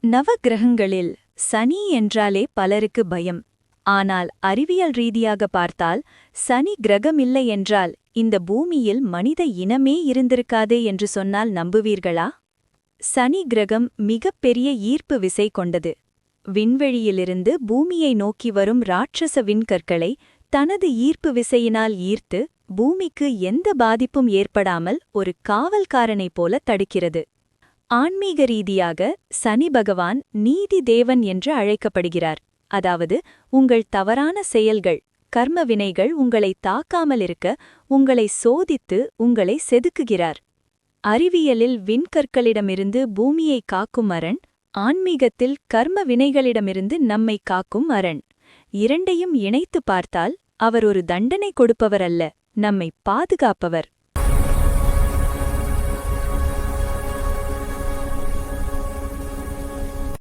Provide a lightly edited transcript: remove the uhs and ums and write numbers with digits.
நவக்கிரகங்களில் சனி என்றாலே பலருக்கு பயம். ஆனால் அறிவியல் ரீதியாக பார்த்தால் சனி கிரகமில்லை என்றால் இந்த பூமியில் மனித இனமே இருந்திருக்காதே என்று சொன்னால் நம்புவீர்களா? சனி கிரகம் மிகப்பெரிய ஈர்ப்பு விசை கொண்டது. விண்வெளியிலிருந்து பூமியை நோக்கி வரும் ராட்சச விண்கற்களை தனது ஈர்ப்பு விசையினால் ஈர்த்து பூமிக்கு எந்த பாதிப்பும் ஏற்படாமல் ஒரு காவல்காரனைப் போல தடுக்கிறது. ஆன்மீக ரீதியாக சனி பகவான் நீதி தேவன் என்று அழைக்கப்படுகிறார். அதாவது உங்கள் தவறான செயல்கள், கர்ம வினைகள் உங்களை தாக்காமல் இருக்க உங்களை சோதித்து உங்களை செதுக்குகிறார். அறிவியலில் விண்கற்களிடமிருந்து பூமியை காக்கும் அரண், ஆன்மீகத்தில் கர்ம வினைகளிடமிருந்து நம்மை காக்கும் அரண். இரண்டையும் இணைத்து பார்த்தால் அவர் ஒரு தண்டனை கொடுப்பவர் அல்ல, நம்மை பாதுகாப்பவர்.